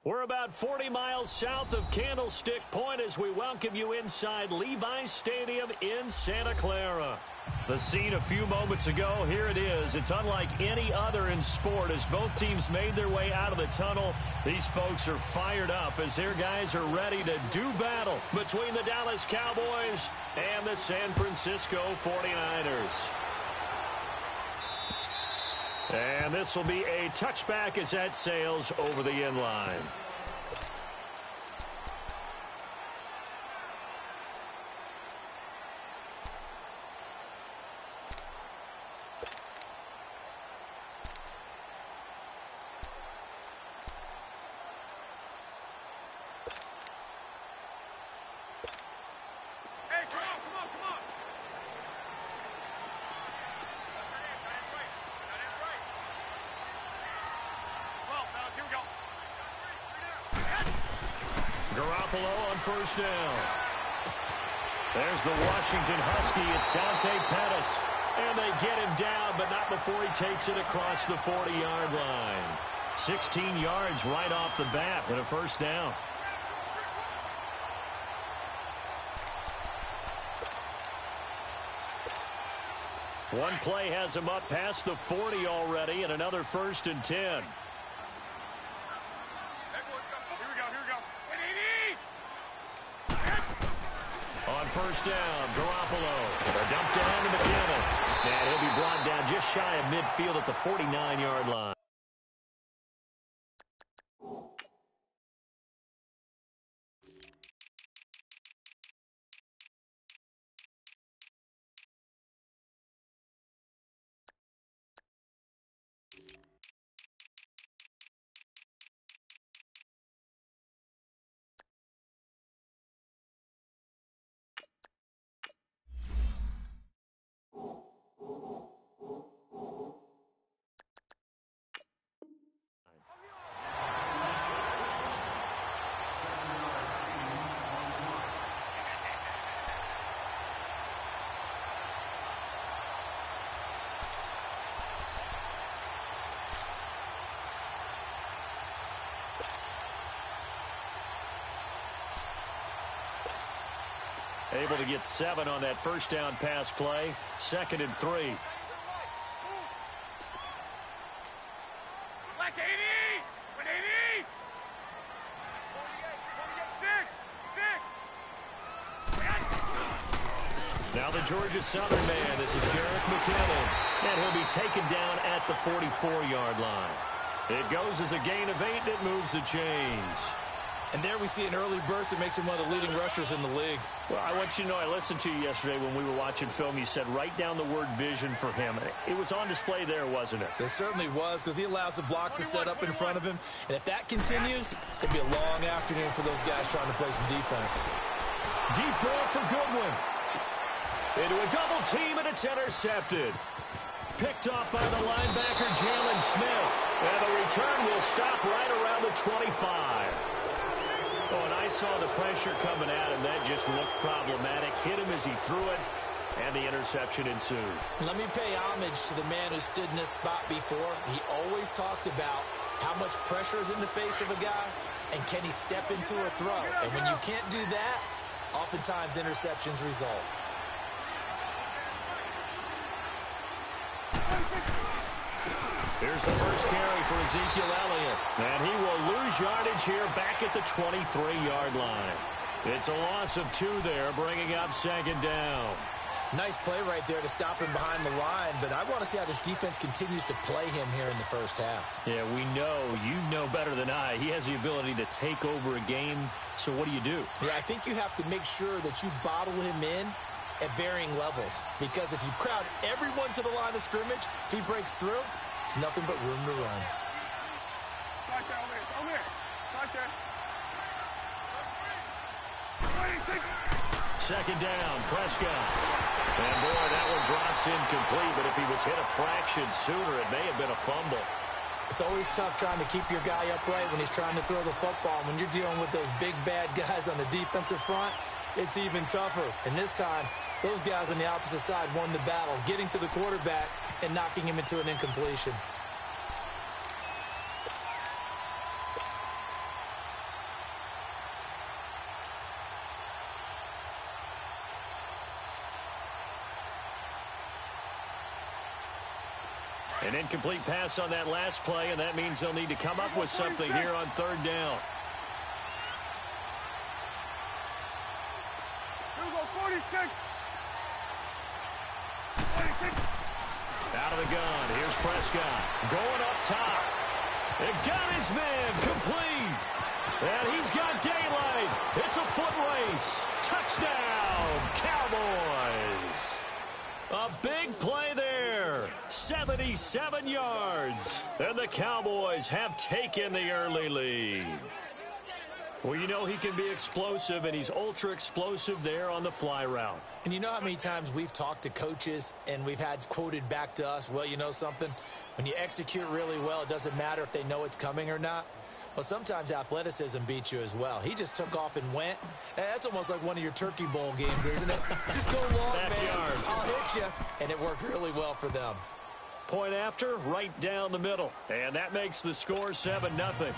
We're about 40 miles south of Candlestick Point as we welcome you inside Levi's Stadium in Santa Clara. The scene a few moments ago, here it is. It's unlike any other in sport as both teams made their way out of the tunnel. These folks are fired up as their guys are ready to do battle between the Dallas Cowboys and the San Francisco 49ers. And this will be a touchback as that sails over the end line. On first down. There's the Washington Husky. It's Dante Pettis. And they get him down, but not before he takes it across the 40-yard line. 16 yards right off the bat and a first down. One play has him up past the 40 already and another 1st and 10. First down, Garoppolo. A dump down to McKinnon. And he'll be brought down just shy of midfield at the 49-yard line. Able to get 7 on that first down pass play. 2nd and 3. Black 80! 180! 6! Now the Georgia Southern man. This is Jerick McKinnon. And he'll be taken down at the 44-yard line. It goes as a gain of 8, and it moves the chains. And there we see an early burst that makes him one of the leading rushers in the league. Well, I want you to know, I listened to you yesterday when we were watching film. You said write down the word vision for him. It was on display there, wasn't it? It certainly was, because he allows the blocks to set up in front of him. And if that continues, it'll be a long afternoon for those guys trying to play some defense. Deep ball for Goodwin. Into a double team, and it's intercepted. Picked off by the linebacker, Jalen Smith. And the return will stop right around the 25. Oh, and I saw the pressure coming at him. That just looked problematic. Hit him as he threw it, and the interception ensued. Let me pay homage to the man who stood in this spot before. He always talked about how much pressure is in the face of a guy, and can he step into a throw. And when you can't do that, oftentimes interceptions result. Here's the first carry for Ezekiel Elliott. And he will lose yardage here back at the 23-yard line. It's a loss of 2 there, bringing up 2nd down. Nice play right there to stop him behind the line, but I want to see how this defense continues to play him here in the first half. Yeah, we know. You know better than I. He has the ability to take over a game, so what do you do? Yeah, I think you have to make sure that you bottle him in at varying levels, because if you crowd everyone to the line of scrimmage, if he breaks through, there's nothing but room to run. Right there, over here. Right there. 2nd down, Prescott. And boy, that one drops incomplete, but if he was hit a fraction sooner, it may have been a fumble. It's always tough trying to keep your guy upright when he's trying to throw the football. When you're dealing with those big, bad guys on the defensive front, it's even tougher. And this time, those guys on the opposite side won the battle, getting to the quarterback and knocking him into an incompletion. An incomplete pass on that last play, and that means they'll need to come up with something here on third down. Here we go, 46. 46. Out of the gun. Here's Prescott. Going up top. It got his man complete. And he's got daylight. It's a foot race. Touchdown, Cowboys. A big play there. 77 yards. And the Cowboys have taken the early lead. Well, you know he can be explosive, and he's ultra explosive there on the fly route. And you know how many times we've talked to coaches and we've had quoted back to us, well, you know something? When you execute really well, it doesn't matter if they know it's coming or not. Well, sometimes athleticism beats you as well. He just took off and went. That's almost like one of your Turkey Bowl games, isn't it? Just go long, Backyard. man. I'll hit you. And it worked really well for them. Point after, right down the middle. And that makes the score 7-0.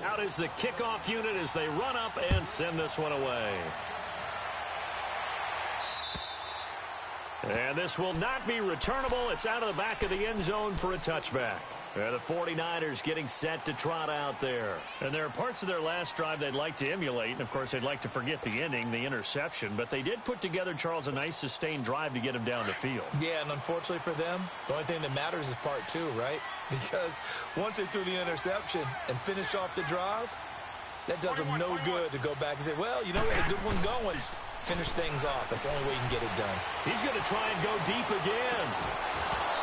Out is the kickoff unit as they run up and send this one away. And this will not be returnable. It's out of the back of the end zone for a touchback. The 49ers getting set to trot out there. And there are parts of their last drive they'd like to emulate. And, of course, they'd like to forget the ending, the interception. But they did put together, Charles, a nice sustained drive to get him down the field. Yeah, and unfortunately for them, the only thing that matters is part two, right? Because once they threw the interception and finished off the drive, that does them no good to go back and say, well, you know, we had a good one going. Finish things off. That's the only way you can get it done. He's going to try and go deep again.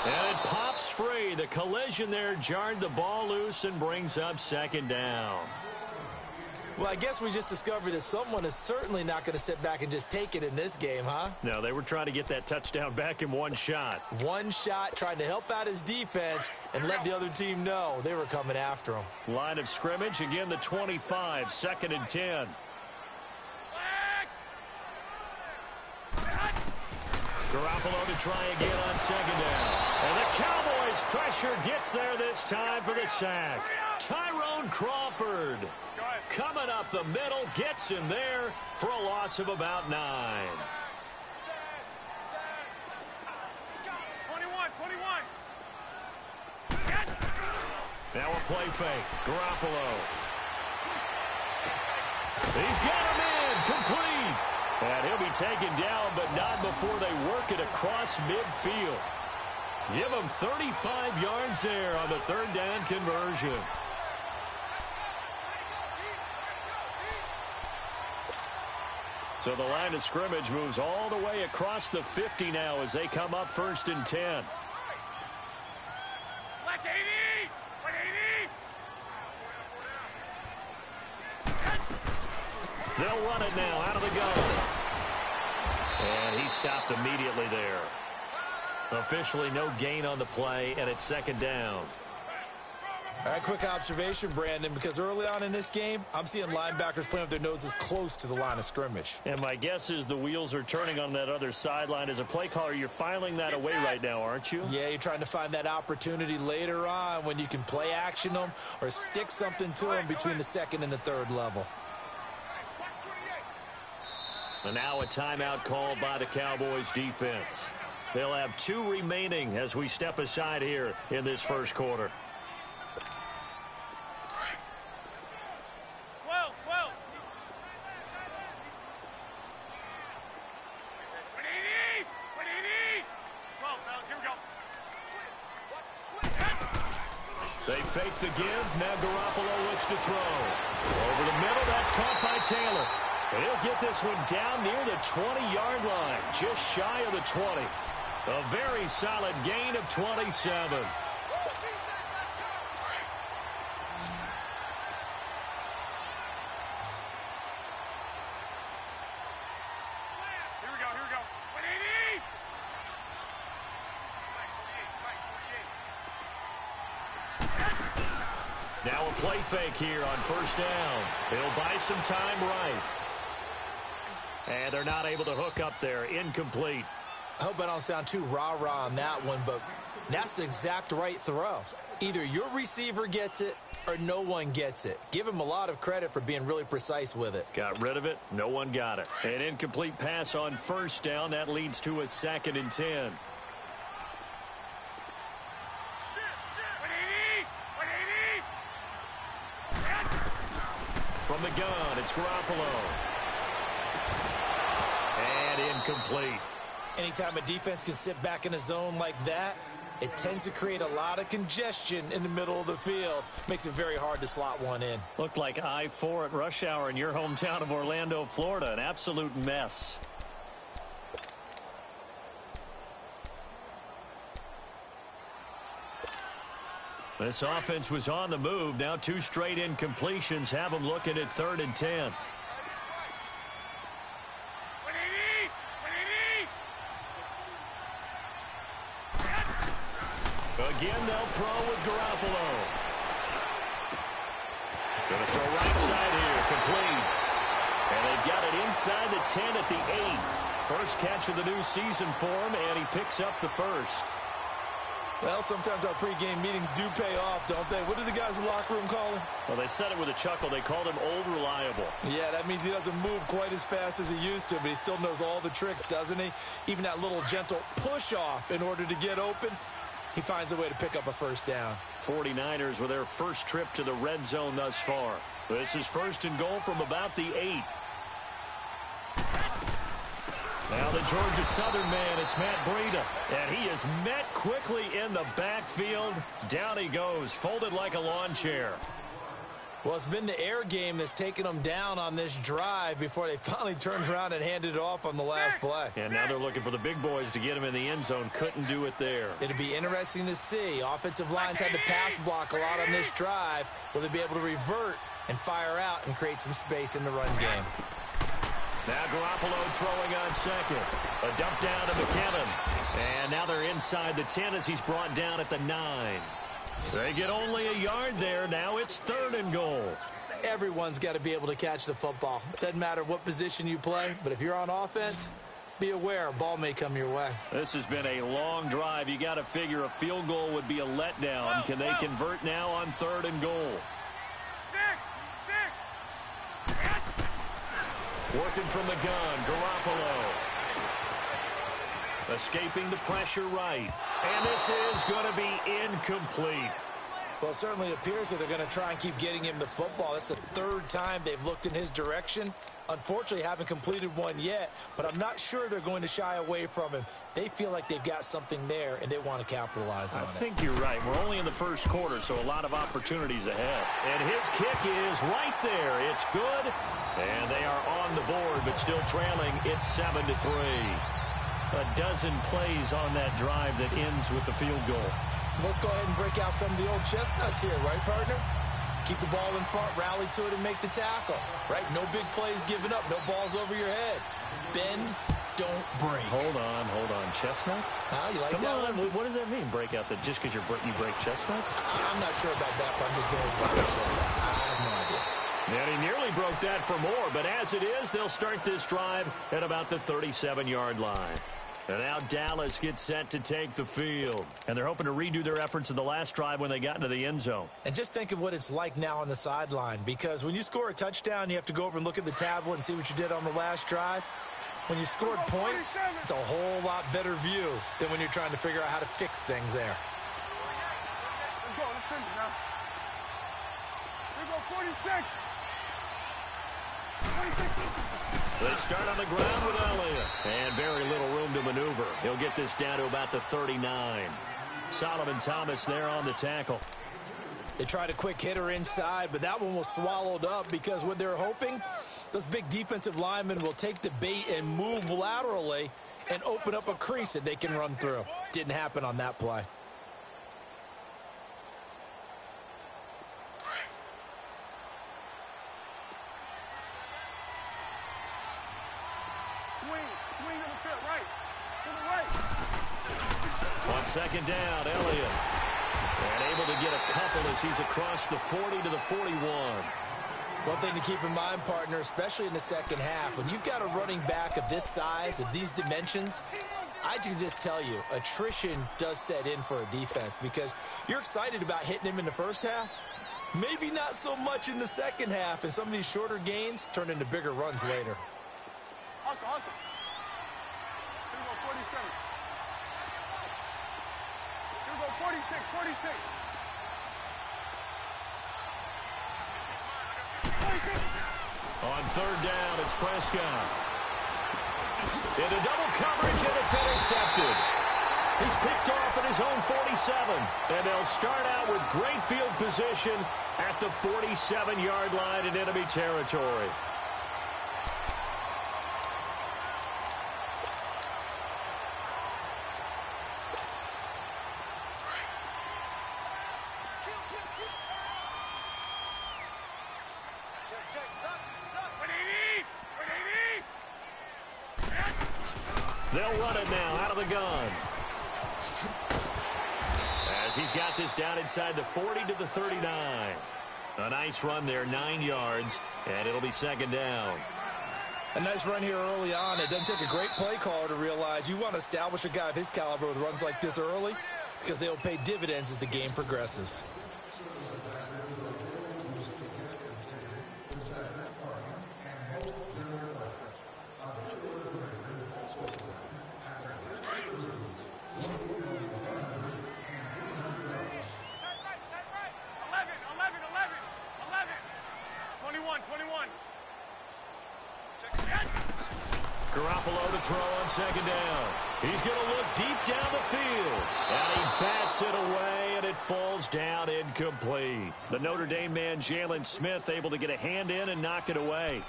And it pops free. The collision there jarred the ball loose and brings up second down. Well, I guess we just discovered that someone is certainly not going to sit back and just take it in this game, huh? No, they were trying to get that touchdown back in one shot. One shot, trying to help out his defense and let the other team know they were coming after him. Line of scrimmage, again the 25, 2nd and 10. Garoppolo to try again on second down. And the Cowboys' pressure gets there this time for the sack. Tyrone Crawford coming up the middle, gets him there for a loss of about 9. 21. Now a play fake. Garoppolo. He's got him in. Complete. And he'll be taken down, but not before they work it across midfield. Give him 35 yards there on the third down conversion. So the line of scrimmage moves all the way across the 50 now as they come up 1st and 10. Black 80! 180! They'll run it now out of the gun. And he stopped immediately there. Officially no gain on the play, and it's 2nd down. All right, quick observation, Brandon, because early on in this game, I'm seeing linebackers playing with their noses close to the line of scrimmage. And my guess is the wheels are turning on that other sideline. As a play caller, you're filing that away right now, aren't you? Yeah, you're trying to find that opportunity later on when you can play action them or stick something to them between the 2nd and the 3rd level. And now a timeout called by the Cowboys defense. They'll have 2 remaining as we step aside here in this first quarter. 12. 180! 12, fellas, here we go. They fake the give. Now Garoppolo looks to throw. Over the middle, that's caught by Taylor. And he'll get this one down near the 20-yard line, just shy of the 20. A very solid gain of 27. Here we go. 180! Now a play fake here on 1st down. He'll buy some time right. And they're not able to hook up there. Incomplete. I hope I don't sound too rah-rah on that one, but that's the exact right throw. Either your receiver gets it or no one gets it. Give him a lot of credit for being really precise with it. Got rid of it. No one got it. An incomplete pass on first down. That leads to a 2nd and 10. From the gun, it's Garoppolo. And incomplete. Anytime a defense can sit back in a zone like that, it tends to create a lot of congestion in the middle of the field. Makes it very hard to slot one in. Looked like I-4 at rush hour in your hometown of Orlando, Florida. An absolute mess. This offense was on the move. Now 2 straight incompletions have them looking at 3rd and 10. Again, they'll throw with Garoppolo. Going to throw right side here, complete. And they've got it inside the 10 at the 8. First catch of the new season for him, and he picks up the first. Well, sometimes our pregame meetings do pay off, don't they? What do the guys in the locker room call him? Well, they said it with a chuckle. They called him Old Reliable. Yeah, that means he doesn't move quite as fast as he used to, but he still knows all the tricks, doesn't he? Even that little gentle push-off in order to get open, he finds a way to pick up a first down. 49ers with their first trip to the red zone thus far. This is 1st and goal from about the 8. Now the Georgia Southern man, it's Matt Breida. And he is met quickly in the backfield. Down he goes, folded like a lawn chair. Well, it's been the air game that's taken them down on this drive before they finally turned around and handed it off on the last play. And now they're looking for the big boys to get him in the end zone. Couldn't do it there. It'll be interesting to see. Offensive lines had to pass block a lot on this drive. Will they be able to revert and fire out and create some space in the run game? Now Garoppolo throwing on second. A dump down to McKinnon. And now they're inside the 10 as he's brought down at the 9. They get only a yard there. Now it's 3rd and goal. Everyone's got to be able to catch the football. Doesn't matter what position you play, but if you're on offense, be aware a ball may come your way. This has been a long drive. You got to figure a field goal would be a letdown. Can they convert now on 3rd and goal? Working from the gun, Garoppolo. Escaping the pressure right. And this is going to be incomplete. Well, it certainly appears that they're going to try and keep getting him the football. That's the 3rd time they've looked in his direction. Unfortunately, haven't completed one yet, but I'm not sure they're going to shy away from him. They feel like they've got something there, and they want to capitalize on it. I think you're right. We're only in the first quarter, so a lot of opportunities ahead. And his kick is right there. It's good, and they are on the board, but still trailing. It's 7-3. A dozen plays on that drive that ends with the field goal. Let's go ahead and break out some of the old chestnuts here, right, partner? Keep the ball in front, rally to it, and make the tackle, right? No big plays given up, no balls over your head. Bend, don't break. Hold on. Chestnuts? You like Come that on. one? What does that mean, break out? That just because you break chestnuts? I'm not sure about that, but I'm just going to say that. I have no idea. And he nearly broke that for more, but as it is, they'll start this drive at about the 37-yard line. And now Dallas gets set to take the field. And they're hoping to redo their efforts in the last drive when they got into the end zone. And just think of what it's like now on the sideline, because when you score a touchdown, you have to go over and look at the tablet and see what you did on the last drive. When you scored points, it's a whole lot better view than when you're trying to figure out how to fix things there. Let's go. Let's finish now. Here we go, 46. 46. They start on the ground with Elliott. And very little room to maneuver. He'll get this down to about the 39. Solomon Thomas there on the tackle. They tried a quick hitter inside, but that one was swallowed up because what they're hoping, those big defensive linemen will take the bait and move laterally and open up a crease that they can run through. Didn't happen on that play. Swing to the field, right. To the right. On second down, Elliott. And able to get a couple as he's across the 40 to the 41. One thing to keep in mind, partner, especially in the second half, when you've got a running back of this size, of these dimensions, I can just tell you, attrition does set in for a defense because you're excited about hitting him in the first half. Maybe not so much in the second half, and some of these shorter gains turn into bigger runs later. Hustle, hustle. Here we go, 47. Here we go, 46, 46. 46. On third down, it's Prescott. Into double coverage, and it's intercepted. He's picked off at his own 47. And they'll start out with great field position at the 47-yard line in enemy territory. They'll run it now out of the gun. As he's got this down inside the 40 to the 39. A nice run there, 9 yards, and it'll be second down. A nice run here early on. It doesn't take a great play caller to realize you want to establish a guy of his caliber with runs like this early because they'll pay dividends as the game progresses. Garoppolo to throw on second down. He's going to look deep down the field. And he bats it away, and it falls down incomplete. The Notre Dame man, Jalen Smith, able to get a hand in and knock it away.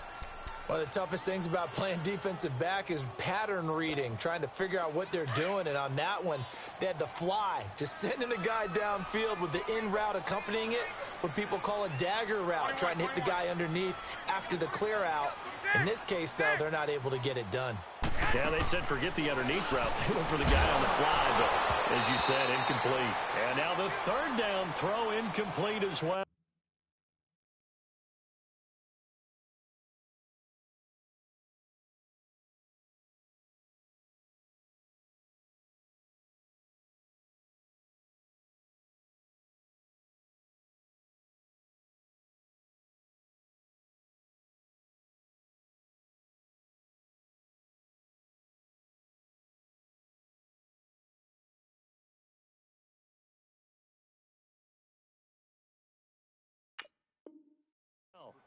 One of the toughest things about playing defensive back is pattern reading, trying to figure out what they're doing. And on that one, they had the fly, just sending a guy downfield with the in route accompanying it, what people call a dagger route, trying to hit the guy underneath after the clear out. In this case, though, they're not able to get it done. Yeah, they said forget the underneath route. They went for the guy on the fly, but as you said, incomplete. And now the third down throw incomplete as well.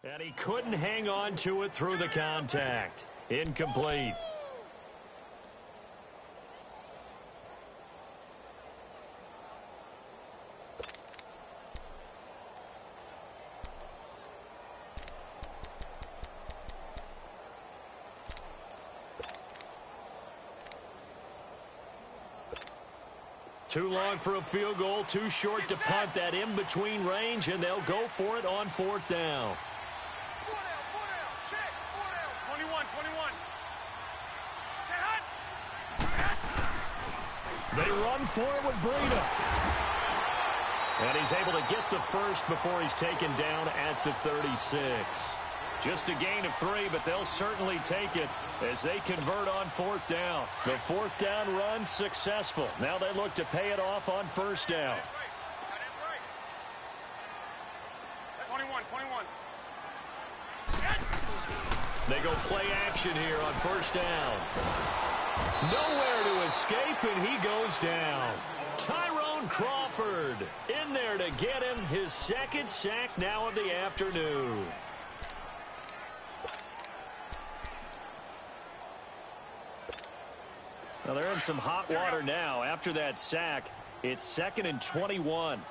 And he couldn't hang on to it through the contact. Incomplete. Too long for a field goal, too short to punt. That in-between range, and they'll go for it on fourth down. 21. They run for it with Breida. And he's able to get the first before he's taken down at the 36. Just a gain of 3, but they'll certainly take it as they convert on fourth down. The fourth down run successful. Now they look to pay it off on first down. 21. They go play action here on first down. Nowhere to escape, and he goes down. Tyrone Crawford in there to get him his second sack now of the afternoon. Now they're in some hot water now. After that sack, it's 2nd and 21. 11.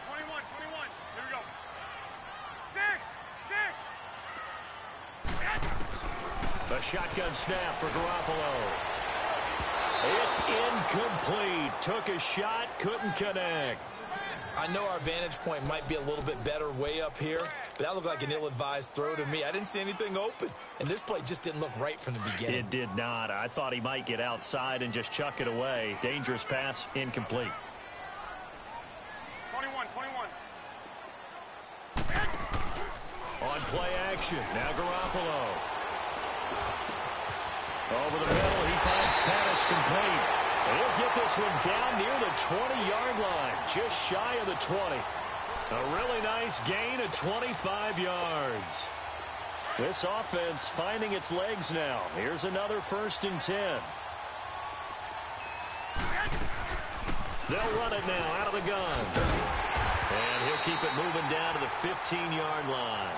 21. Here we go. 6. A shotgun snap for Garoppolo. It's incomplete. Took a shot, couldn't connect. I know our vantage point might be a little bit better way up here, but that looked like an ill-advised throw to me. I didn't see anything open, and this play just didn't look right from the beginning. It did not. I thought he might get outside and just chuck it away. Dangerous pass, incomplete. 21. On play action, now Garoppolo. Over the middle, he finds Pettis complete. And he'll get this one down near the 20-yard line, just shy of the 20. A really nice gain of 25 yards. This offense finding its legs now. Here's another 1st and 10. They'll run it now out of the gun. And he'll keep it moving down to the 15-yard line.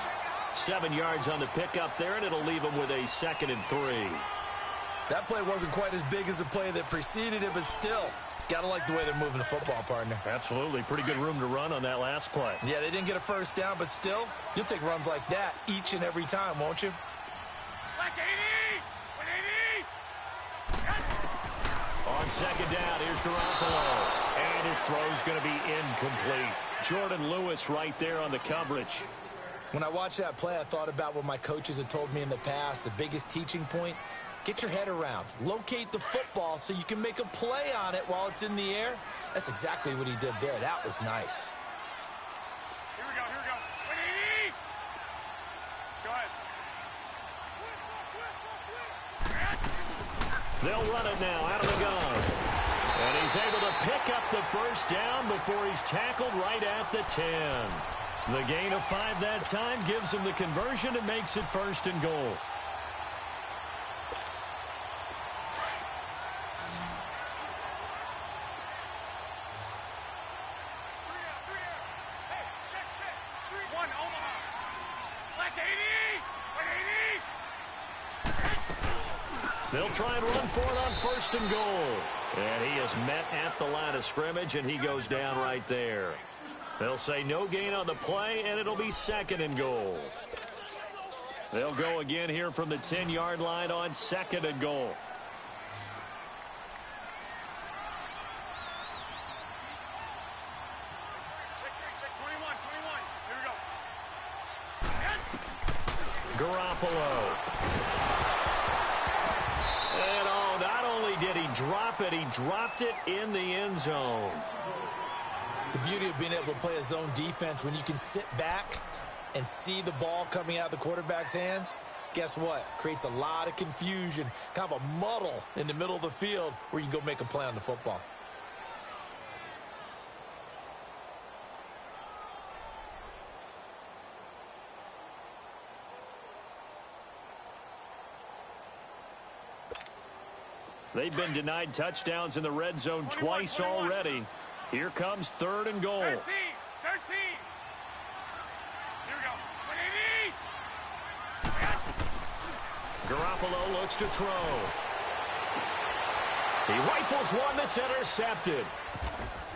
7 yards on the pickup there, and it'll leave him with a 2nd and 3. That play wasn't quite as big as the play that preceded it, but still, gotta like the way they're moving the football, partner. Absolutely. Pretty good room to run on that last play. Yeah, they didn't get a 1st down, but still, you'll take runs like that each and every time, won't you? On 2nd down, here's Garoppolo. And his throw's going to be incomplete. Jordan Lewis right there on the coverage. When I watched that play, I thought about what my coaches had told me in the past. The biggest teaching point, get your head around. Locate the football so you can make a play on it while it's in the air. That's exactly what he did there. That was nice. Here we go, here we go. Go ahead. They'll run it now out of the gun. And he's able to pick up the 1st down before he's tackled right at the 10. The gain of 5 that time gives him the conversion and makes it 1st and goal. They'll try and run for it on 1st and goal. And he is met at the line of scrimmage, and he goes down right there. They'll say no gain on the play, and it'll be 2nd and goal. They'll go again here from the 10-yard line on 2nd and goal. Check 21. Here we go. Garoppolo. And not only did he drop it, he dropped it in the end zone. The beauty of being able to play a zone defense when you can sit back and see the ball coming out of the quarterback's hands, guess what? Creates a lot of confusion, kind of a muddle in the middle of the field where you can go make a play on the football. They've been denied touchdowns in the red zone twice already. Here comes 3rd and goal. 13. Here we go. Garoppolo looks to throw. He rifles one that's intercepted.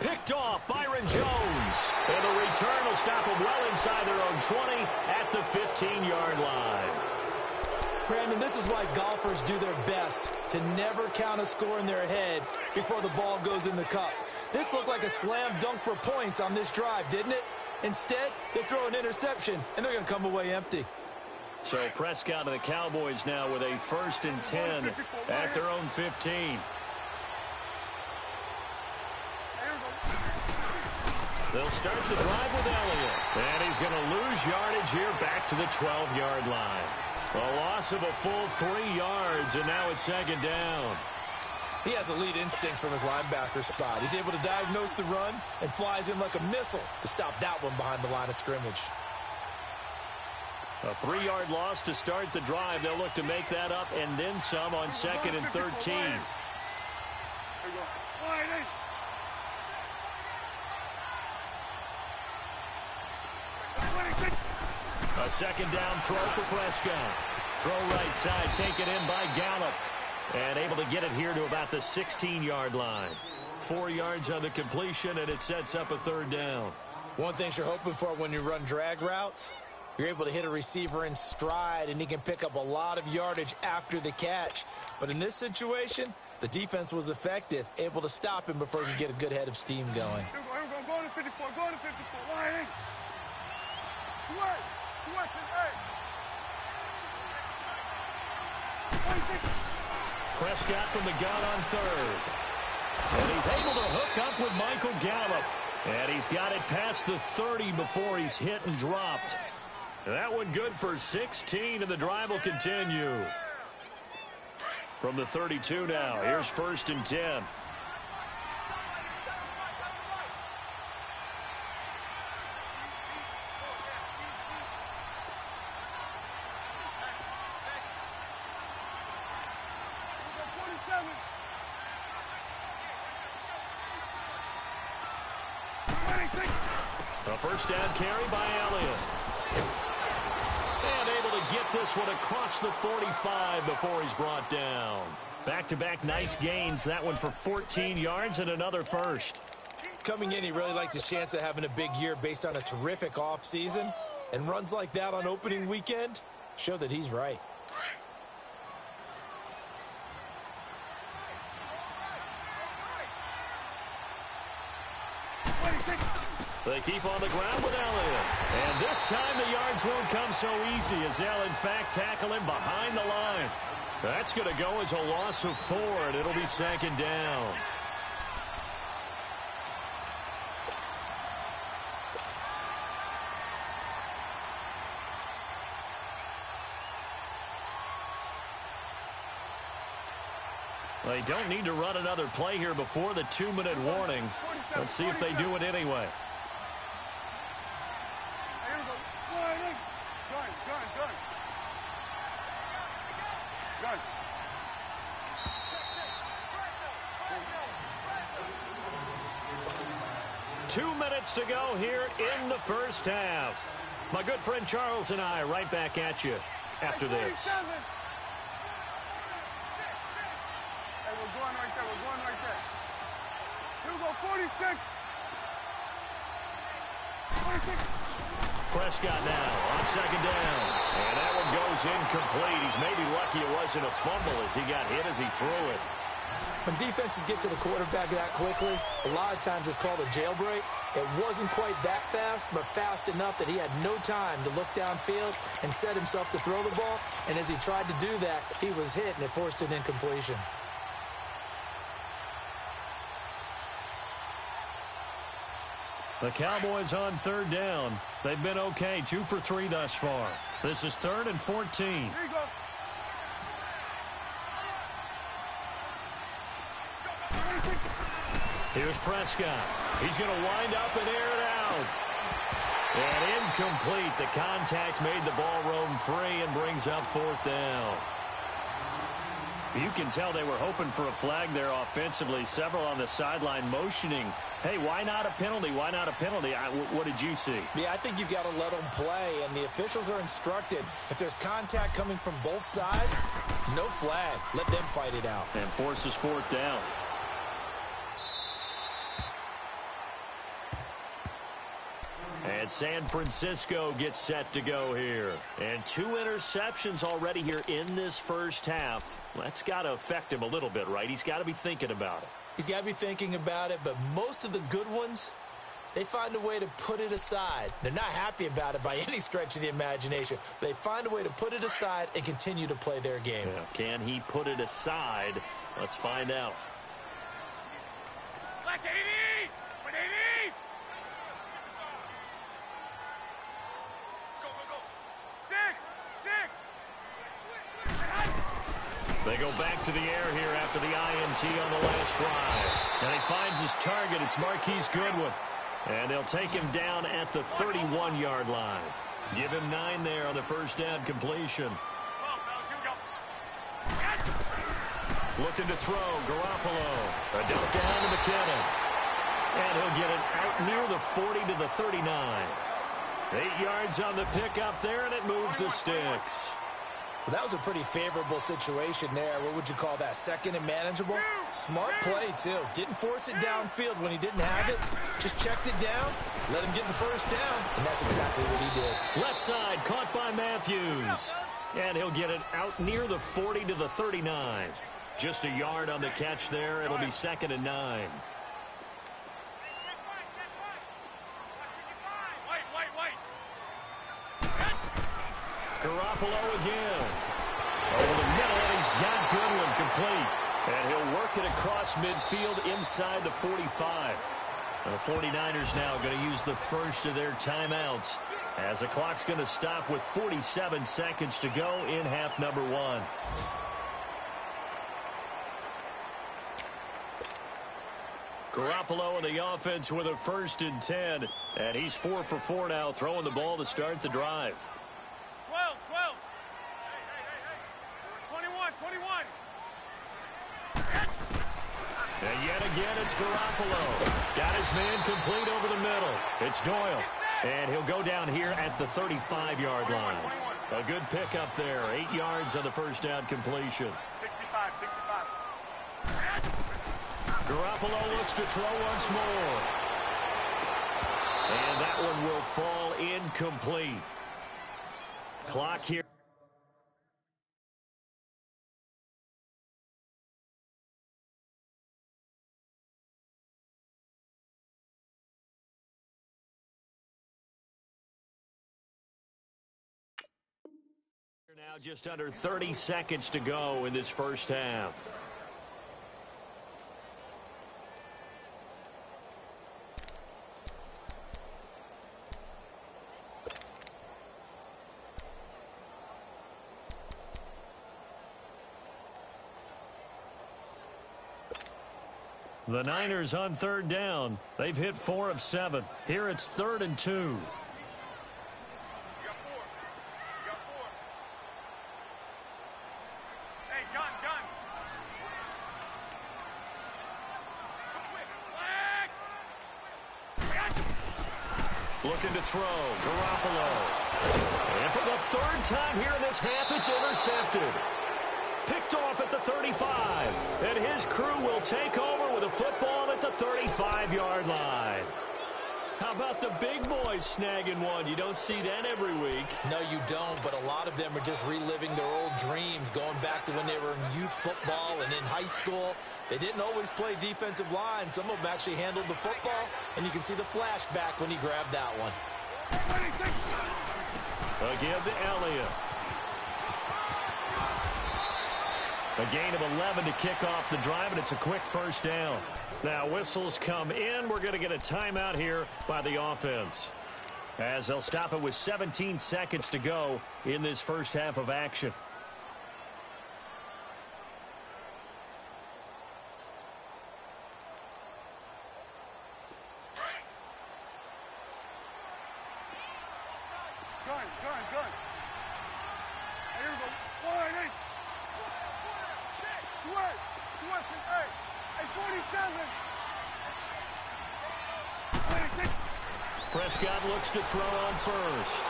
Picked off Byron Jones. And the return will stop him well inside their own 20 at the 15-yard line. Brandon, this is why golfers do their best to never count a score in their head before the ball goes in the cup. This looked like a slam dunk for points on this drive, didn't it? Instead, they throw an interception, and they're going to come away empty. So Prescott and the Cowboys now with a 1st and 10 at their own 15. They'll start the drive with Elliott. And he's going to lose yardage here back to the 12-yard line. A loss of a full 3 yards, and now it's 2nd down. He has elite instincts from his linebacker spot. He's able to diagnose the run and flies in like a missile to stop that one behind the line of scrimmage. A 3-yard loss to start the drive. They'll look to make that up and then some on 2nd and 13. A 2nd down throw for Prescott. Throw right side, taken in by Gallup. And able to get it here to about the 16-yard line. 4 yards on the completion, and it sets up a 3rd down. One thing you're hoping for when you run drag routes, you're able to hit a receiver in stride, and he can pick up a lot of yardage after the catch. But in this situation, the defense was effective, able to stop him before he could get a good head of steam going. Go to 54, go to 54. Why? Switch, Prescott from the gun on 3rd. And he's able to hook up with Michael Gallup. And he's got it past the 30 before he's hit and dropped. And that one good for 16, and the drive will continue. From the 32 now, here's 1st and 10. A first down carry by Elliott. And able to get this one across the 45 before he's brought down. Back-to-back nice gains. That one for 14 yards and another first. Coming in, he really liked his chance of having a big year based on a terrific offseason. And runs like that on opening weekend show that he's right. They keep on the ground with Elliott. And this time the yards won't come so easy as they'll, in fact, tackle him behind the line. That's going to go as a loss of 4, and it'll be 2nd down. They don't need to run another play here before the 2-minute warning. Let's see if they do it anyway. Gun. 2 minutes to go here in the first half. My good friend Charles and I right back at you after this. Hey, we're going right there. We're going right there. 2 go 46. 46. Prescott now on 2nd down. And that one goes incomplete. He's maybe lucky it wasn't a fumble as he got hit as he threw it. When defenses get to the quarterback that quickly, a lot of times it's called a jailbreak. It wasn't quite that fast, but fast enough that he had no time to look downfield and set himself to throw the ball. And as he tried to do that, he was hit, and it forced an incompletion. The Cowboys on 3rd down. They've been okay, 2 for 3 thus far. This is 3rd and 14. Here you go. Here's Prescott. He's going to wind up and air it out. And incomplete. The contact made the ball roam free and brings up 4th down. You can tell they were hoping for a flag there offensively. Several on the sideline motioning. Hey, why not a penalty? Why not a penalty? What did you see? Yeah, I think you've got to let them play, and the officials are instructed. If there's contact coming from both sides, no flag. Let them fight it out. And forces 4th down. And San Francisco gets set to go here. And 2 interceptions already here in this first half. That's got to affect him a little bit, right? He's got to be thinking about it. He's got to be thinking about it, but most of the good ones, they find a way to put it aside. They're not happy about it by any stretch of the imagination. But they find a way to put it aside and continue to play their game. Yeah, can he put it aside? Let's find out. Black 80! 180! Go, go, go! 6! They go back to the air here after the INT on the last drive. And he finds his target. It's Marquise Goodwin. And they'll take him down at the 31-yard line. Give him 9 there on the first down completion. Looking to throw, Garoppolo. A dump down to McKinnon. And he'll get it out near the 40 to the 39. 8 yards on the pickup there, and it moves the sticks. Well, that was a pretty favorable situation there. What would you call that? 2nd and manageable? Smart play, too. Didn't force it downfield when he didn't have it. Just checked it down, let him get the first down, and that's exactly what he did. Left side, caught by Matthews. And he'll get it out near the 40 to the 39. Just a yard on the catch there. It'll be 2nd and 9. Garoppolo again. Over the middle, and he's got Goodwin complete. And he'll work it across midfield inside the 45. And the 49ers now going to use the first of their timeouts as the clock's going to stop with 47 seconds to go in half number 1. Garoppolo in the offense with a 1st and 10. And he's 4 for 4 now, throwing the ball to start the drive. 12. 21. And yet again, it's Garoppolo. Got his man complete over the middle. It's Doyle. And he'll go down here at the 35-yard line. A good pickup there. 8 yards on the first down completion. 65. Garoppolo looks to throw once more. And that one will fall incomplete. Clock here. Now just under 30 seconds to go in this first half. The Niners on 3rd down. They've hit 4 of 7. Here it's 3rd and 2. Looking to throw. Garoppolo. And for the 3rd time here in this half, it's intercepted. Picked off at the 35. And his crew will take over with a football at the 35-yard line. How about the big boys snagging one? You don't see that every week. No, you don't, but a lot of them are just reliving their old dreams, going back to when they were in youth football and in high school. They didn't always play defensive line. Some of them actually handled the football, and you can see the flashback when he grabbed that one. Again to Elliott. A gain of 11 to kick off the drive, and it's a quick first down. Now whistles come in. We're going to get a timeout here by the offense, as they'll stop it with 17 seconds to go in this first half of action. Gun. Here we go. 1-8. Sweat. Hey, 47. 26. Prescott looks to throw on first.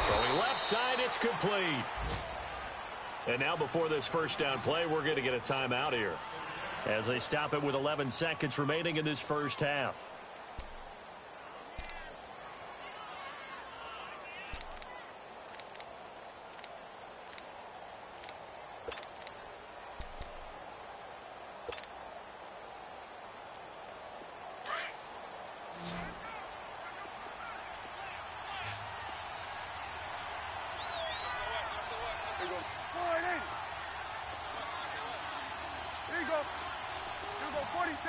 Throwing left side, it's complete. And now before this first down play, we're going to get a timeout here, as they stop it with 11 seconds remaining in this first half. Here you go. 46.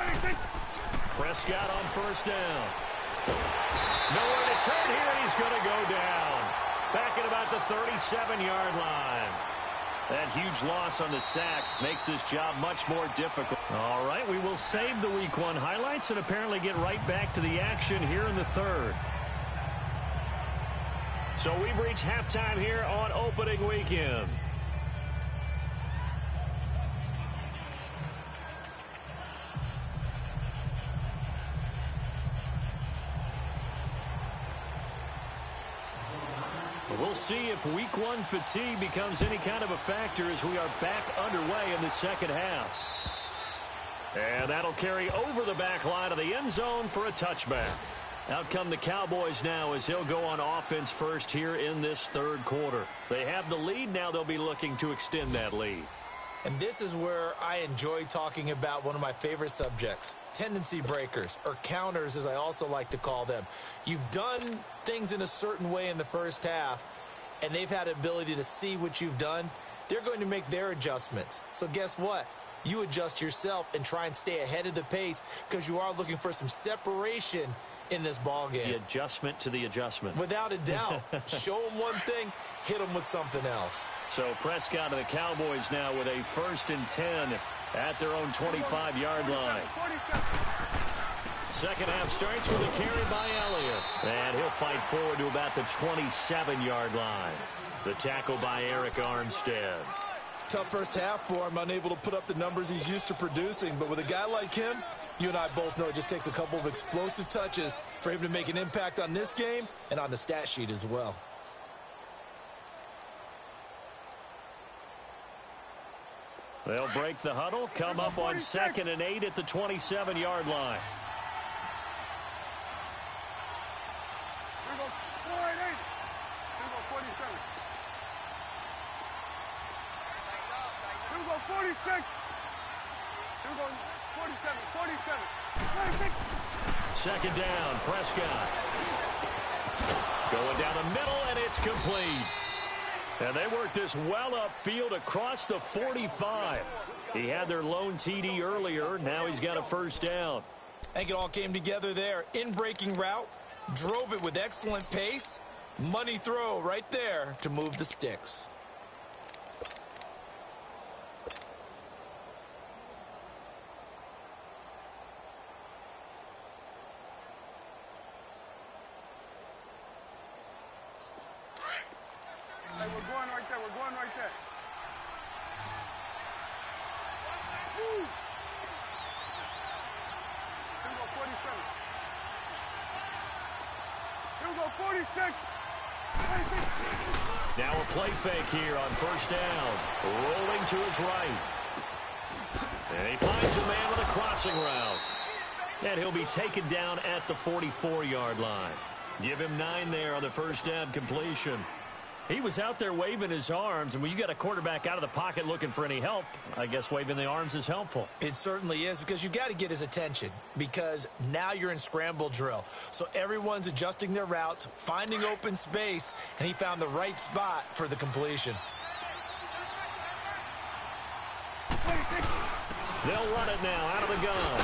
26. Prescott on first down. Nowhere to turn here, and he's going to go down. Back at about the 37-yard line. That huge loss on the sack makes this job much more difficult. All right, we will save the Week 1 highlights and apparently get right back to the action here in the third. So we've reached halftime here on opening weekend. We'll see if Week 1 fatigue becomes any kind of a factor as we are back underway in the second half. And that'll carry over the back line of the end zone for a touchback. Out come the Cowboys now as he'll go on offense first here in this third quarter. They have the lead. Now they'll be looking to extend that lead. And this is where I enjoy talking about one of my favorite subjects, tendency breakers, or counters as I also like to call them. You've done things in a certain way in the first half, and they've had the ability to see what you've done. They're going to make their adjustments. So guess what? You adjust yourself and try and stay ahead of the pace because you are looking for some separation in this ball game. The adjustment to the adjustment. Without a doubt. Show them one thing, hit them with something else. So Prescott and the Cowboys now with a 1st and 10 at their own 25-yard line. Second half starts with a carry by Elliott. And he'll fight forward to about the 27-yard line. The tackle by Eric Armstead. Tough first half for him, unable to put up the numbers he's used to producing. But with a guy like him, you and I both know it just takes a couple of explosive touches for him to make an impact on this game and on the stat sheet as well. They'll break the huddle, come up on 2nd and 8 at the 27-yard line. Here we go, 4 and 8. Here we go, 47. Here we go, 46. Here we go, 47, 47. 46. Second down, Prescott. Going down the middle, and it's complete. And they worked this well upfield across the 45. He had their lone TD earlier. Now he's got a first down. I think it all came together there. In-breaking route, drove it with excellent pace. Money throw right there to move the sticks. Hey, we're going right there. We're going right there. Woo. Here we go, 47. Here we go, 46. 46. Now a play fake here on first down. Rolling to his right. And he finds a man with a crossing route. And he'll be taken down at the 44-yard line. Give him 9 there on the first down completion. He was out there waving his arms, and when you got a quarterback out of the pocket looking for any help, I guess waving the arms is helpful. It certainly is, because you got to get his attention, because now you're in scramble drill. So everyone's adjusting their routes, finding open space, and he found the right spot for the completion. They'll run it now out of the gun.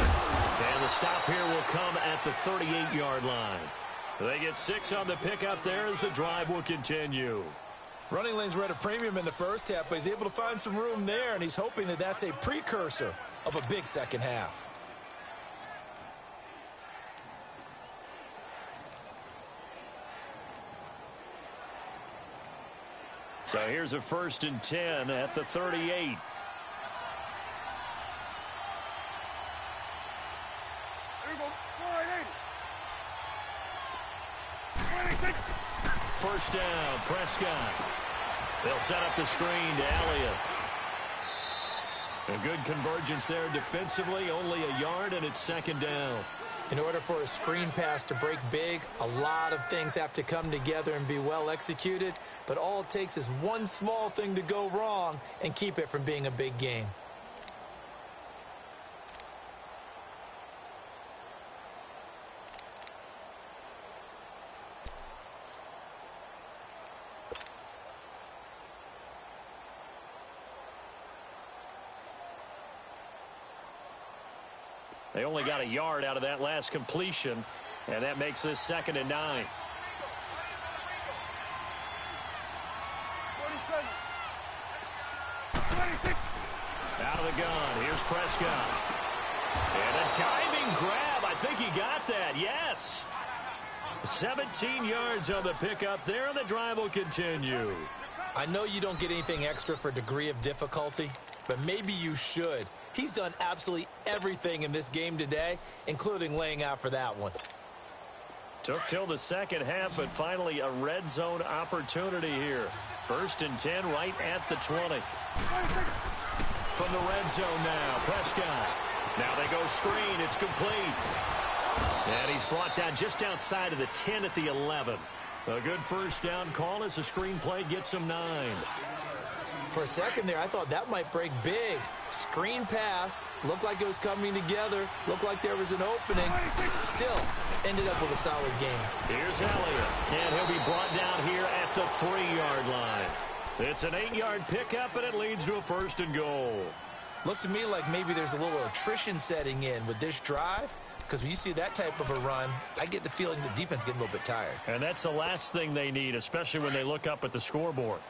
And the stop here will come at the 38-yard line. They get 6 on the pickup there as the drive will continue. Running lanes were at a premium in the first half, but he's able to find some room there, and he's hoping that that's a precursor of a big second half. So here's a 1st and 10 at the 38. First down, Prescott. They'll set up the screen to Elliott. A good convergence there defensively, only a yard, and it's 2nd down. In order for a screen pass to break big, a lot of things have to come together and be well executed, but all it takes is one small thing to go wrong and keep it from being a big game. They only got a yard out of that last completion, and that makes this 2nd and 9. 47. Out of the gun, here's Prescott. And a diving grab, I think he got that, yes. 17 yards on the pickup there, and the drive will continue. I know you don't get anything extra for degree of difficulty, but maybe you should. He's done absolutely everything in this game today, including laying out for that one. Took till the second half, but finally a red zone opportunity here. 1st and 10 right at the 20. From the red zone now, Prescott. Now they go screen. It's complete. And he's brought down just outside of the 10 at the 11. A good first down call as the screen play gets him 9. For a second there, I thought that might break big. Screen pass, looked like it was coming together, looked like there was an opening. Still, ended up with a solid game. Here's Elliott, and he'll be brought down here at the 3-yard line. It's an 8-yard pickup, and it leads to a 1st and goal. Looks to me like maybe there's a little attrition setting in with this drive. because when you see that type of a run, I get the feeling the defense getting a little bit tired. And that's the last thing they need, especially when they look up at the scoreboard.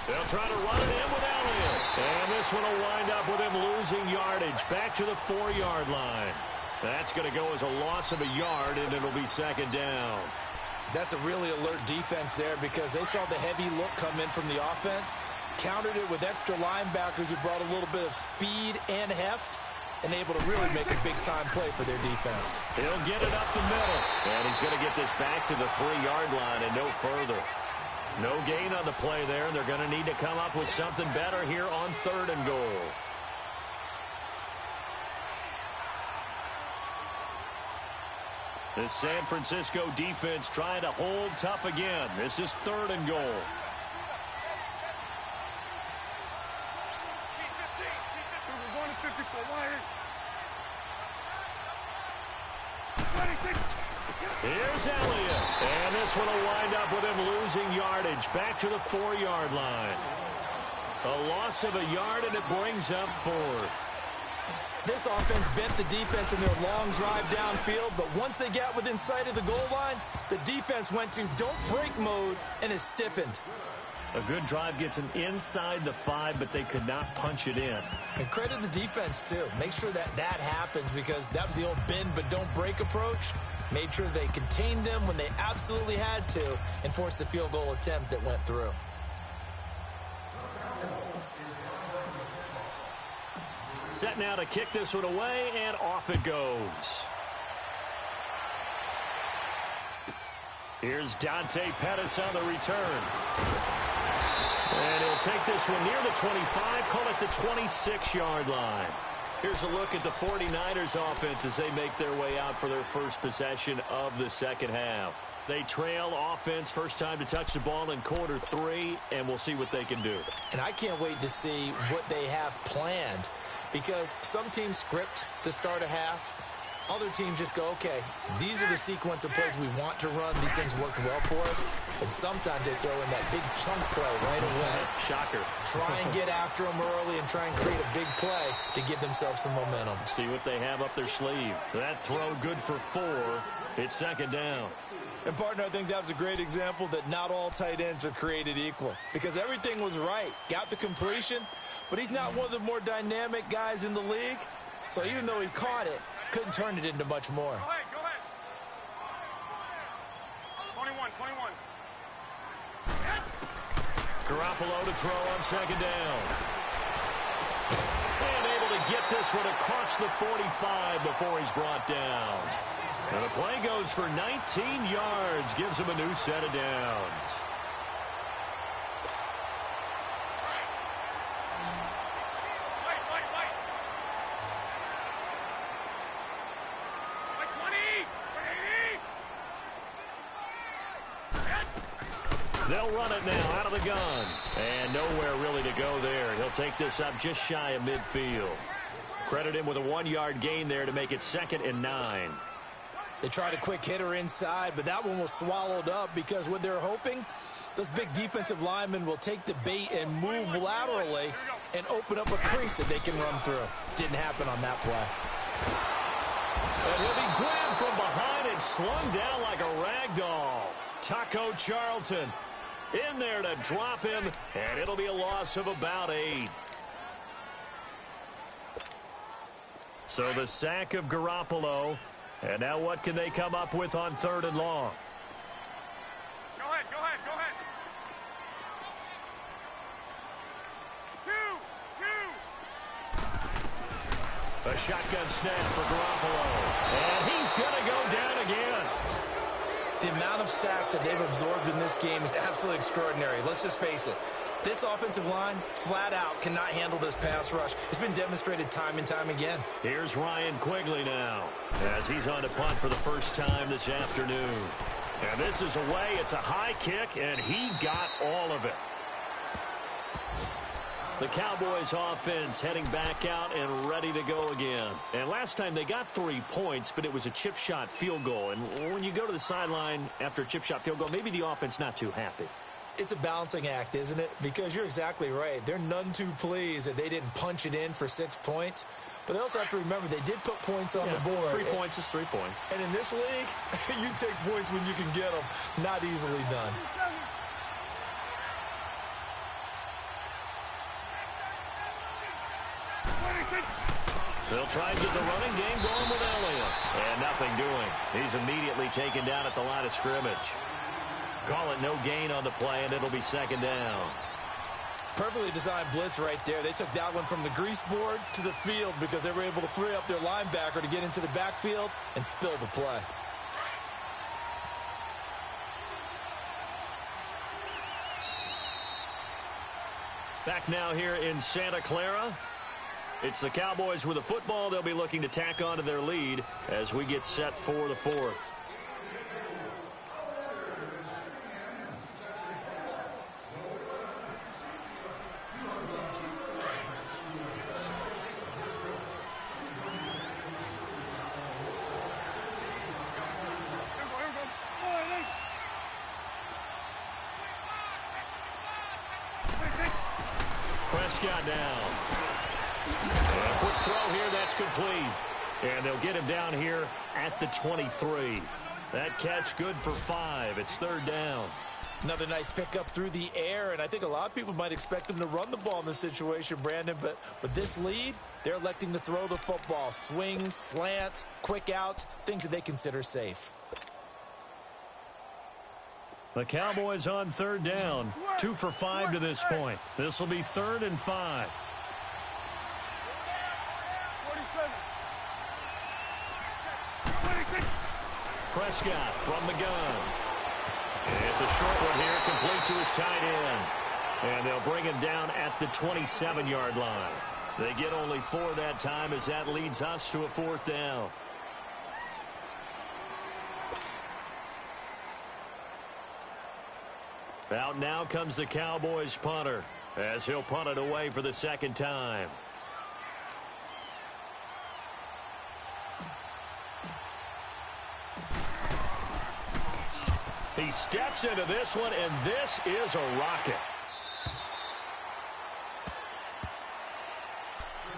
They'll try to run it in with Elliott. And this one will wind up with him losing yardage back to the 4-yard line. That's going to go as a loss of a yard, and it'll be second down. That's a really alert defense there because they saw the heavy look come in from the offense, countered it with extra linebackers who brought a little bit of speed and heft, and able to really make a big-time play for their defense. He'll get it up the middle, and he's going to get this back to the 3-yard line and no further. No gain on the play there, and they're going to need to come up with something better here on 3rd and goal. The San Francisco defense trying to hold tough again. This is 3rd and goal. Here's Elliott. And this one will wind up with him losing yardage back to the 4-yard line. A loss of a yard, and it brings up 4th. This offense bent the defense in their long drive downfield, but once they got within sight of the goal line, the defense went to don't break mode and is stiffened. A good drive gets them inside the 5, but they could not punch it in. And credit the defense, too. Make sure that that happens because that was the old bend but don't break approach. Made sure they contained them when they absolutely had to and forced the field goal attempt that went through. Set now to kick this one away, and off it goes. Here's Dante Pettis on the return. And he'll take this one near the 25, call it the 26-yard line. Here's a look at the 49ers offense as they make their way out for their first possession of the second half. They trail offense first time to touch the ball in quarter 3, and we'll see what they can do. And I can't wait to see what they have planned because some teams script to start a half. Other teams just go, okay, these are the sequence of plays we want to run. These things worked well for us. And sometimes they throw in that big chunk play right away. Shocker. Try and get after them early and try and create a big play to give themselves some momentum. See what they have up their sleeve. That throw good for 4. It's second down. And, partner, I think that was a great example that not all tight ends are created equal because everything was right. Got the completion, but he's not one of the more dynamic guys in the league. So even though he caught it, couldn't turn it into much more. Go ahead. 21. Garoppolo to throw on second down. And able to get this one across the 45 before he's brought down. And the play goes for 19 yards, gives him a new set of downs. They'll run it now out of the gun. And nowhere really to go there. He'll take this up just shy of midfield. Credit him with a 1-yard gain there to make it 2nd and 9. They tried a quick hitter inside, but that one was swallowed up because what they're hoping, those big defensive linemen will take the bait and move laterally and open up a crease that they can run through. Didn't happen on that play. And he'll be grabbed from behind and slung down like a rag doll. Taco Charlton in there to drop him, and it'll be a loss of about 8. So the sack of Garoppolo, and now what can they come up with on 3rd and long? Go ahead. 2. A shotgun snap for Garoppolo, and he's going to go down again. The amount of sacks that they've absorbed in this game is absolutely extraordinary. Let's just face it. This offensive line, flat out, cannot handle this pass rush. It's been demonstrated time and time again. Here's Ryan Quigley now as he's on to punt for the first time this afternoon. And this is away. It's a high kick, and he got all of it. The Cowboys offense heading back out and ready to go again. And last time they got 3 points, but it was a chip shot field goal. And when you go to the sideline after a chip shot field goal, maybe the offense not too happy. It's a balancing act, isn't it? Because you're exactly right. They're none too pleased that they didn't punch it in for 6 points. But they also have to remember they did put points on the board. 3 points is 3 points. And in this league, you take points when you can get them. Not easily done. They'll try and get the running game going with Elliott. And nothing doing. He's immediately taken down at the line of scrimmage. Call it no gain on the play, and it'll be second down. Perfectly designed blitz right there. They took that one from the grease board to the field because they were able to free up their linebacker to get into the backfield and spill the play. Back now here in Santa Clara. It's the Cowboys with the football. They'll be looking to tack on to their lead as we get set for the fourth. Prescott down. A quick throw here, that's complete. And they'll get him down here at the 23. That catch good for 5. It's third down. Another nice pickup through the air, and I think a lot of people might expect them to run the ball in this situation, Brandon, but with this lead, they're electing to throw the football. Swings, slants, quick outs, things that they consider safe. The Cowboys on third down. 2 for 5 to this point. This will be 3rd and 5. Prescott from the gun. It's a short one here, complete to his tight end. And they'll bring him down at the 27-yard line. They get only 4 that time as that leads us to a 4th down. Out now comes the Cowboys punter as he'll punt it away for the second time. He steps into this one, and this is a rocket.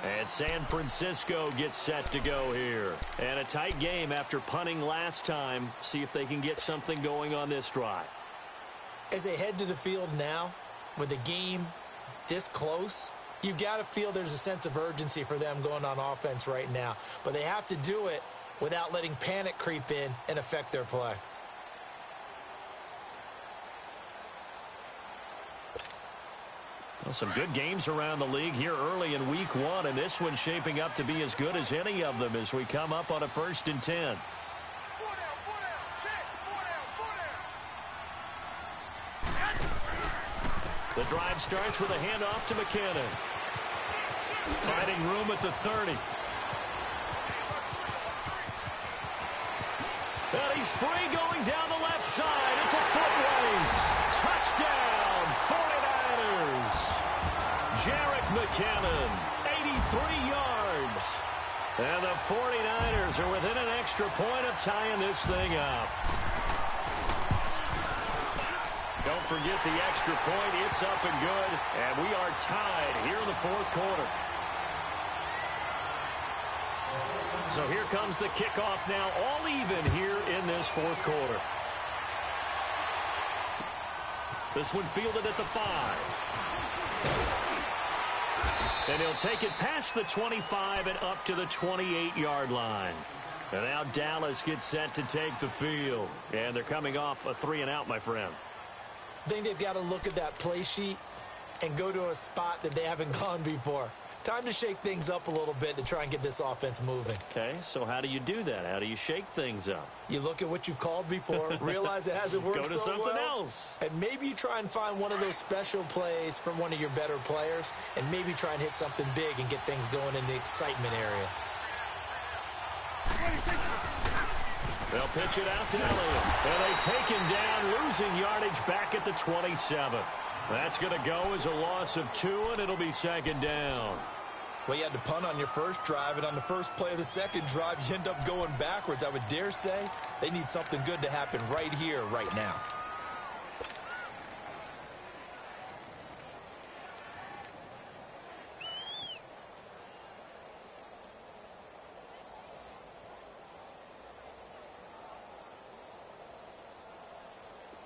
And San Francisco gets set to go here. And a tight game after punting last time. See if they can get something going on this drive. As they head to the field now, with the game this close, you've got to feel there's a sense of urgency for them going on offense right now. But they have to do it without letting panic creep in and affect their play. Well, some good games around the league here early in week 1, and this one's shaping up to be as good as any of them as we come up on a 1st and 10. The drive starts with a handoff to McKinnon. Finding room at the 30. And he's free going down the left side. It's a foot race. Touchdown, 49ers. Jerick McKinnon, 83 yards. And the 49ers are within an extra point of tying this thing up. Don't forget the extra point. It's up and good. And we are tied here in the 4th quarter. So here comes the kickoff now, all even here in this 4th quarter. This one fielded at the 5. And he'll take it past the 25 and up to the 28-yard line. And now Dallas gets set to take the field. And they're coming off a 3-and-out, my friend. I think they've got to look at that play sheet and go to a spot that they haven't gone before. Time to shake things up a little bit to try and get this offense moving. Okay, so how do you do that? How do you shake things up? You look at what you've called before, realize it hasn't worked Go to so something well, else. and maybe you try and find one of those special plays from one of your better players, and maybe try and hit something big and get things going in the excitement area. They'll pitch it out to Elliott. And they take him down, losing yardage back at the 27. That's going to go as a loss of 2, and it'll be second down. Well, you had to punt on your first drive, and on the first play of the second drive, you end up going backwards. I would dare say they need something good to happen right here, right now.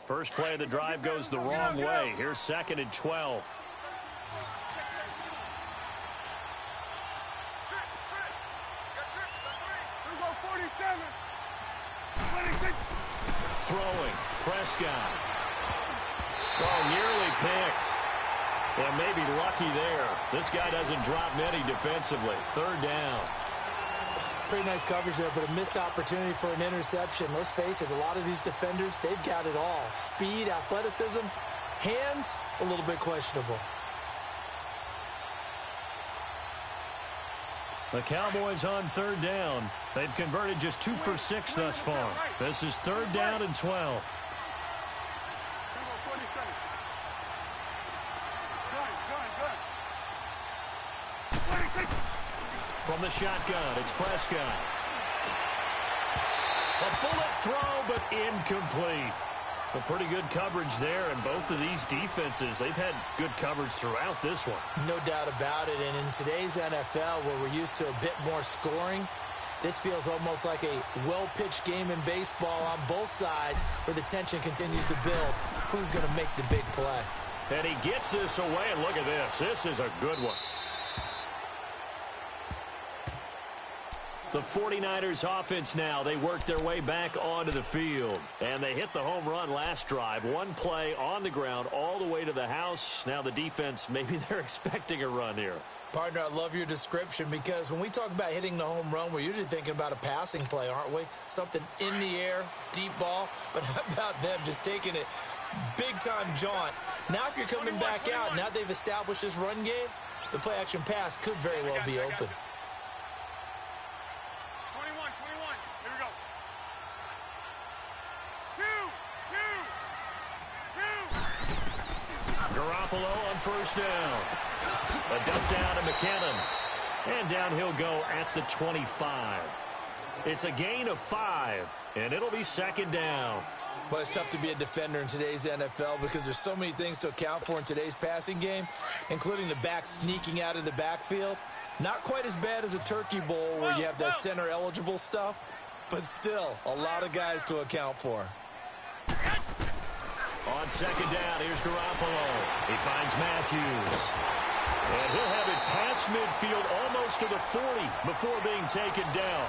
First play of the drive goes the wrong way. Here's 2nd and 12. Throwing, Prescott. Oh, nearly picked. Yeah, maybe lucky there. This guy doesn't drop many defensively. 3rd down. Pretty nice coverage there, but a missed opportunity for an interception. Let's face it, a lot of these defenders, they've got it all. Speed, athleticism, hands, a little bit questionable. The Cowboys on 3rd down. They've converted just 2 for 6 thus far. This is 3rd down and 12. From the shotgun, it's Prescott. A bullet throw, but incomplete. A pretty good coverage there, and both of these defenses, they've had good coverage throughout this one. No doubt about it, and in today's NFL, where we're used to a bit more scoring, this feels almost like a well-pitched game in baseball on both sides, where the tension continues to build. Who's going to make the big play? And he gets this away, and look at this. This is a good one. The 49ers offense now, they work their way back onto the field. And they hit the home run last drive. One play on the ground all the way to the house. Now the defense, maybe they're expecting a run here. Partner, I love your description because when we talk about hitting the home run, we're usually thinking about a passing play, aren't we? Something in the air, deep ball. But how about them just taking it big-time jaunt? Now if you're coming back out, now they've established this run game, the play-action pass could very well be open. Garoppolo on 1st down. A dump down to McKinnon. And down he'll go at the 25. It's a gain of 5, and it'll be 2nd down. Well, it's tough to be a defender in today's NFL because there's so many things to account for in today's passing game, including the back sneaking out of the backfield. Not quite as bad as a turkey bowl where you have that center-eligible stuff, but still a lot of guys to account for. On 2nd down, here's Garoppolo. He finds Matthews. And he'll have it past midfield almost to the 40 before being taken down.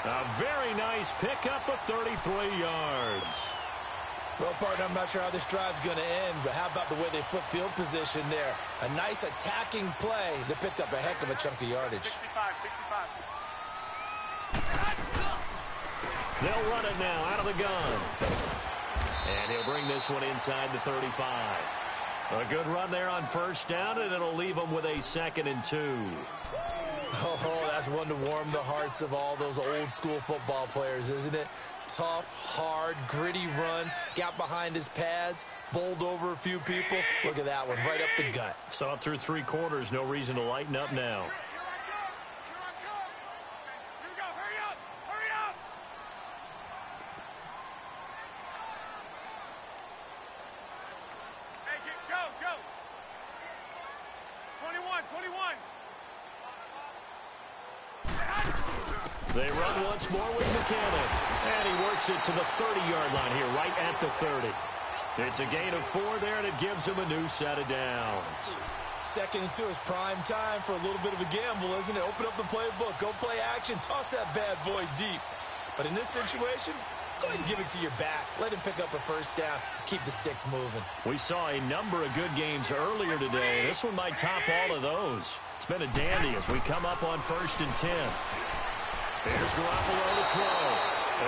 A very nice pickup of 33 yards. Well, partner, I'm not sure how this drive's going to end, but how about the way they flip field position there? A nice attacking play that picked up a heck of a chunk of yardage. 65. They'll run it now out of the gun. And he'll bring this one inside the 35. A good run there on 1st down, and it'll leave them with a 2nd and 2. Oh, that's one to warm the hearts of all those old-school football players, isn't it? Tough, hard, gritty run, got behind his pads, bowled over a few people. Look at that one, right up the gut. Saw it through 3 quarters, no reason to lighten up now. They run once more with McKinnon. And he works it to the 30-yard line here, right at the 30. It's a gain of 4 there, and it gives him a new set of downs. 2nd and 2 is prime time for a little bit of a gamble, isn't it? Open up the playbook, go play action, toss that bad boy deep. But in this situation, go ahead and give it to your back. Let him pick up a 1st down, keep the sticks moving. We saw a number of good games earlier today. This one might top all of those. It's been a dandy as we come up on 1st and 10. Here's Garoppolo to throw.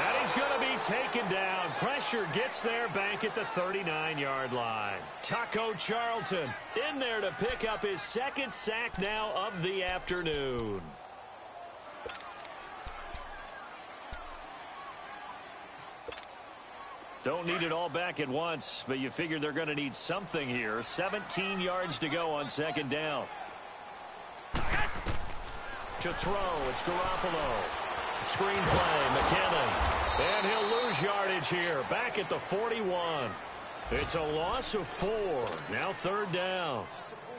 And he's going to be taken down. Pressure gets there back at the 39-yard line. Taco Charlton in there to pick up his 2nd sack now of the afternoon. Don't need it all back at once, but you figure they're going to need something here. 17 yards to go on 2nd down. To throw, it's Garoppolo. Screen play, McKinnon. And he'll lose yardage here, back at the 41. It's a loss of 4. Now 3rd down.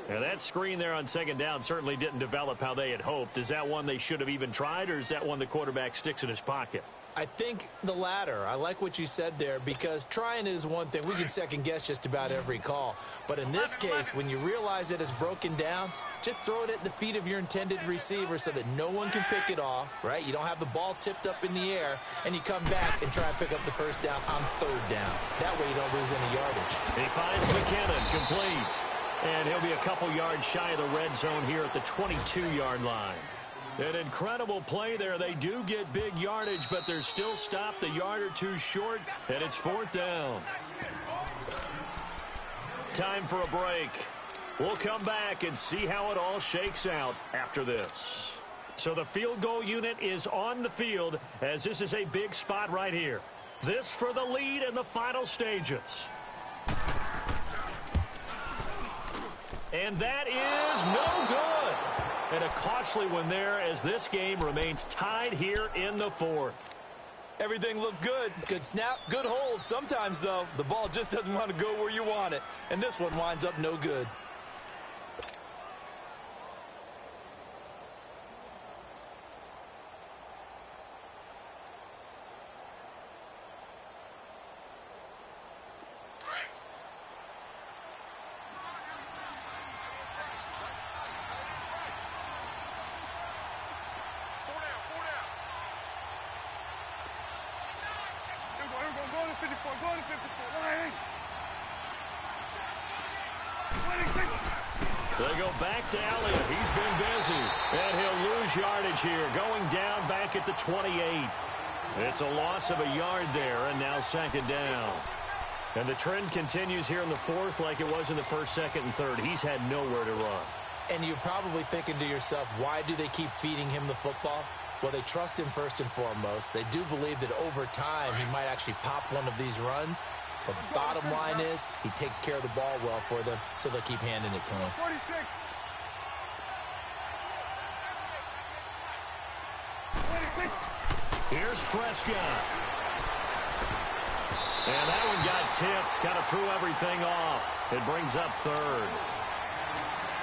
And that screen there on 2nd down certainly didn't develop how they had hoped. Is that one they should have even tried, or is that one the quarterback sticks in his pocket? I think the latter. I like what you said there, because trying is one thing. We can second-guess just about every call. But in this case, when you realize that it's broken down, just throw it at the feet of your intended receiver so that no one can pick it off, right? You don't have the ball tipped up in the air, and you come back and try and pick up the first down on third down. That way you don't lose any yardage. He finds McKinnon, complete. And he'll be a couple yards shy of the red zone here at the 22-yard line. An incredible play there. They do get big yardage, but they're still stopped a yard or two short, and it's fourth down. Time for a break. We'll come back and see how it all shakes out after this. So the field goal unit is on the field, as this is a big spot right here. This for the lead in the final stages. And that is no good. And a costly one there, as this game remains tied here in the fourth. Everything looked good. Good snap, good hold. Sometimes, though, the ball just doesn't want to go where you want it. And this one winds up no good. They go back to Elliott. He's been busy. And he'll lose yardage here, going down back at the 28. It's a loss of a yard there, and now second down. And the trend continues here in the fourth like it was in the first, second, and third. He's had nowhere to run. And you're probably thinking to yourself, why do they keep feeding him the football? Well, they trust him first and foremost. They do believe that over time he might actually pop one of these runs. But bottom line is, he takes care of the ball well for them, so they'll keep handing it to him. 46. Here's Prescott. And that one got tipped, kind of threw everything off. It brings up third.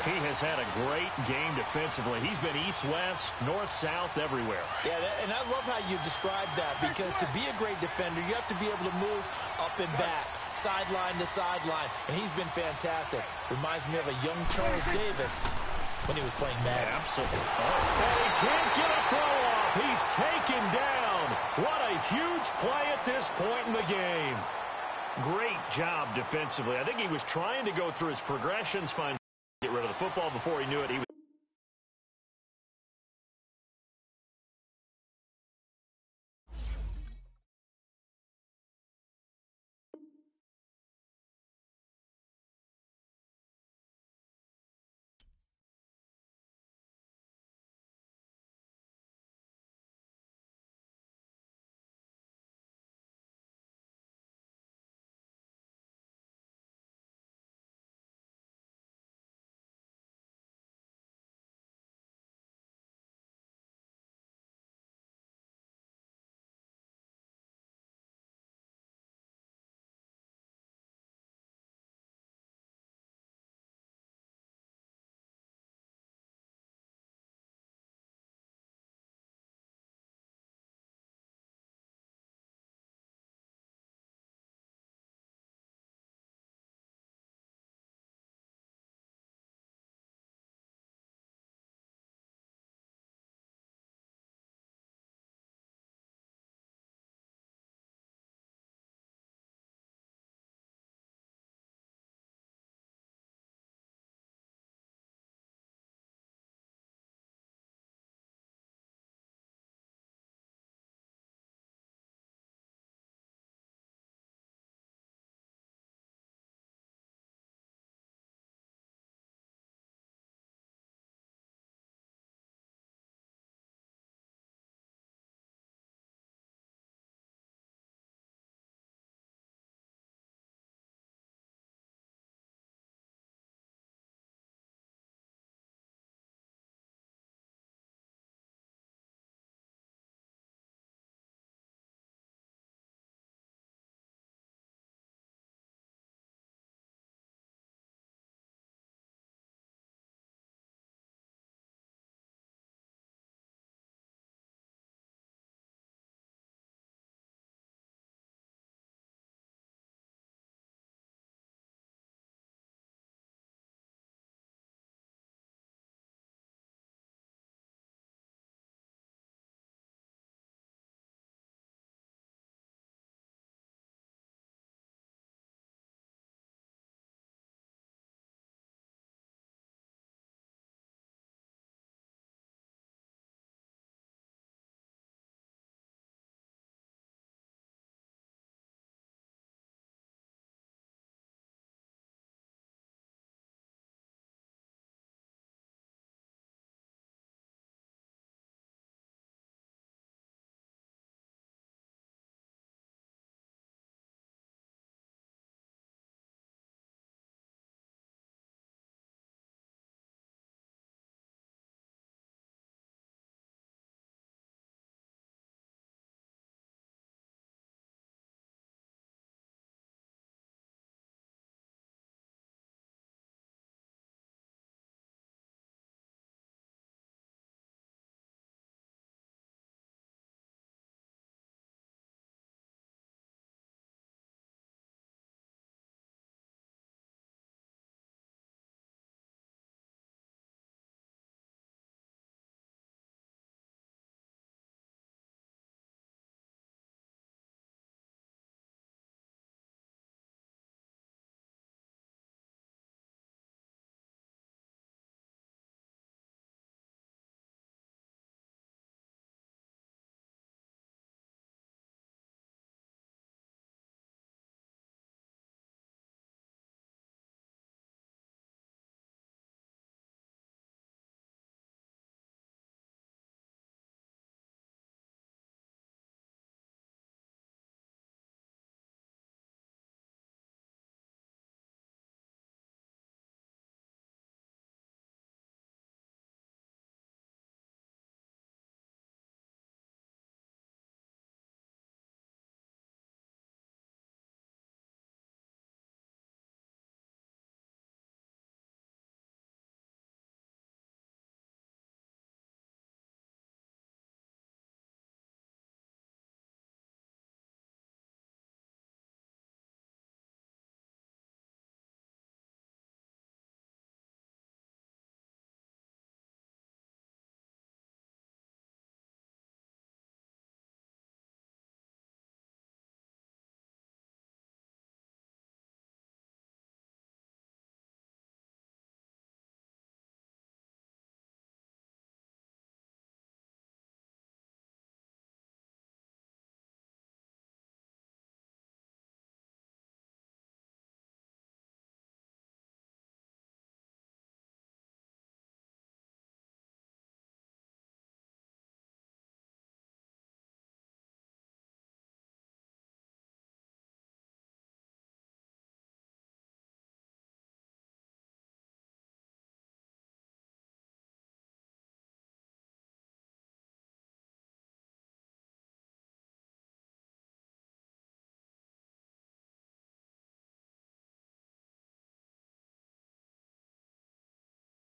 He has had a great game defensively. He's been east-west, north-south, everywhere. Yeah, and I love how you described that, because to be a great defender, you have to be able to move up and back, sideline to sideline, and he's been fantastic. Reminds me of a young Charles Davis when he was playing Madden. Absolutely. And he can't get a throw off. He's taken down. What a huge play at this point in the game. Great job defensively. I think he was trying to go through his progressions, get rid of the football. Before he knew it, he was